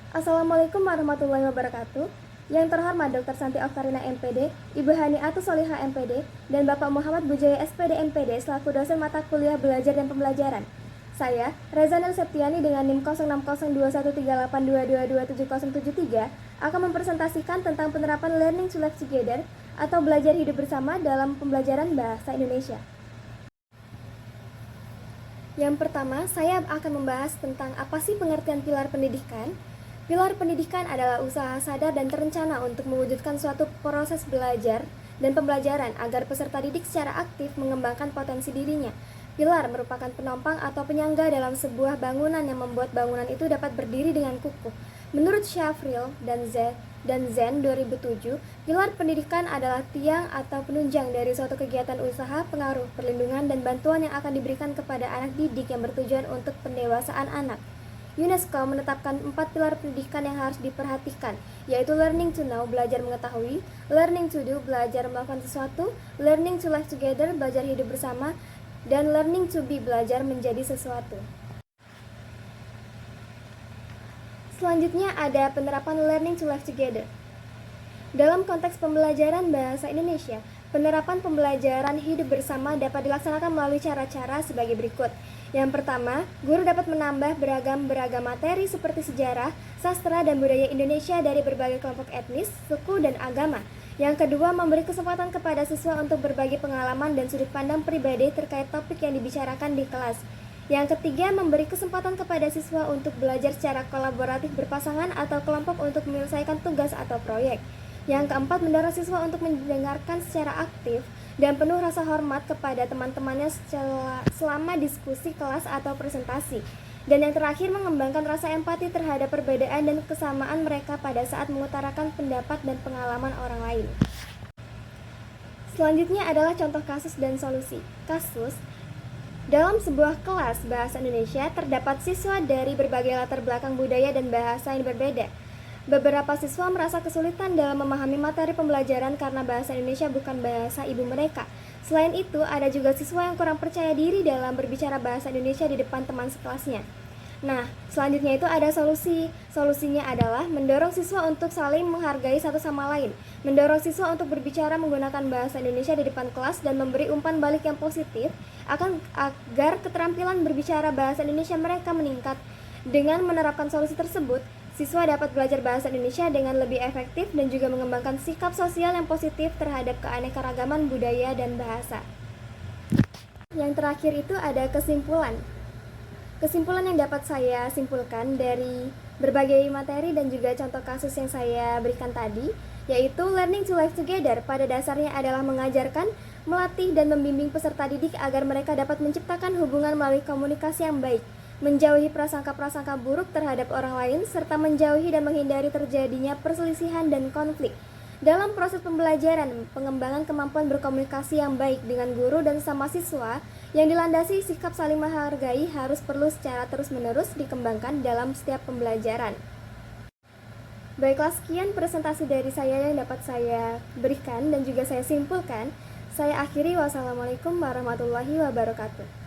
Assalamualaikum warahmatullahi wabarakatuh. Yang terhormat Dr. Santi Oktarina MPD, Ibu Hani Atus Soliha MPD, dan Bapak Muhammad Bujaya SPD MPD selaku dosen mata kuliah belajar dan pembelajaran. Saya, Rezanel Septiani dengan NIM 06021382227073 akan mempresentasikan tentang penerapan Learning to Live Together atau belajar hidup bersama dalam pembelajaran bahasa Indonesia. Yang pertama, saya akan membahas tentang apa sih pengertian pilar pendidikan. Pilar pendidikan adalah usaha sadar dan terencana untuk mewujudkan suatu proses belajar dan pembelajaran agar peserta didik secara aktif mengembangkan potensi dirinya. Pilar merupakan penopang atau penyangga dalam sebuah bangunan yang membuat bangunan itu dapat berdiri dengan kukuh. Menurut Shafril dan Zen 2007, pilar pendidikan adalah tiang atau penunjang dari suatu kegiatan usaha, pengaruh, perlindungan, dan bantuan yang akan diberikan kepada anak didik yang bertujuan untuk pendewasaan anak. UNESCO menetapkan 4 pilar pendidikan yang harus diperhatikan, yaitu learning to know, belajar mengetahui, learning to do, belajar melakukan sesuatu, learning to live together, belajar hidup bersama, dan learning to be, belajar menjadi sesuatu. Selanjutnya ada penerapan learning to live together. Dalam konteks pembelajaran bahasa Indonesia, penerapan pembelajaran hidup bersama dapat dilaksanakan melalui cara-cara sebagai berikut. Yang pertama, guru dapat menambah beragam materi seperti sejarah, sastra, dan budaya Indonesia dari berbagai kelompok etnis, suku, dan agama. Yang kedua, memberi kesempatan kepada siswa untuk berbagi pengalaman dan sudut pandang pribadi terkait topik yang dibicarakan di kelas. Yang ketiga, memberi kesempatan kepada siswa untuk belajar secara kolaboratif berpasangan atau kelompok untuk menyelesaikan tugas atau proyek. Yang keempat, mendorong siswa untuk mendengarkan secara aktif dan penuh rasa hormat kepada teman-temannya selama diskusi kelas atau presentasi. Dan yang terakhir, mengembangkan rasa empati terhadap perbedaan dan kesamaan mereka pada saat mengutarakan pendapat dan pengalaman orang lain. Selanjutnya adalah contoh kasus dan solusi. Kasus: dalam sebuah kelas bahasa Indonesia terdapat siswa dari berbagai latar belakang budaya dan bahasa yang berbeda. Beberapa siswa merasa kesulitan dalam memahami materi pembelajaran karena bahasa Indonesia bukan bahasa ibu mereka. Selain itu, ada juga siswa yang kurang percaya diri dalam berbicara bahasa Indonesia di depan teman sekelasnya. Nah, selanjutnya itu ada solusi. Solusinya adalah mendorong siswa untuk saling menghargai satu sama lain, mendorong siswa untuk berbicara menggunakan bahasa Indonesia di depan kelas dan memberi umpan balik yang positif agar keterampilan berbicara bahasa Indonesia mereka meningkat. Dengan menerapkan solusi tersebut, siswa dapat belajar bahasa Indonesia dengan lebih efektif dan juga mengembangkan sikap sosial yang positif terhadap keanekaragaman budaya dan bahasa. Yang terakhir itu ada kesimpulan. Kesimpulan yang dapat saya simpulkan dari berbagai materi dan juga contoh kasus yang saya berikan tadi, yaitu learning to live together pada dasarnya adalah mengajarkan, melatih, dan membimbing peserta didik agar mereka dapat menciptakan hubungan melalui komunikasi yang baik, menjauhi prasangka-prasangka buruk terhadap orang lain, serta menjauhi dan menghindari terjadinya perselisihan dan konflik. Dalam proses pembelajaran, pengembangan kemampuan berkomunikasi yang baik dengan guru dan sama siswa yang dilandasi sikap saling menghargai harus perlu secara terus-menerus dikembangkan dalam setiap pembelajaran. Baiklah, sekian presentasi dari saya yang dapat saya berikan dan juga saya simpulkan. Saya akhiri, wassalamualaikum warahmatullahi wabarakatuh.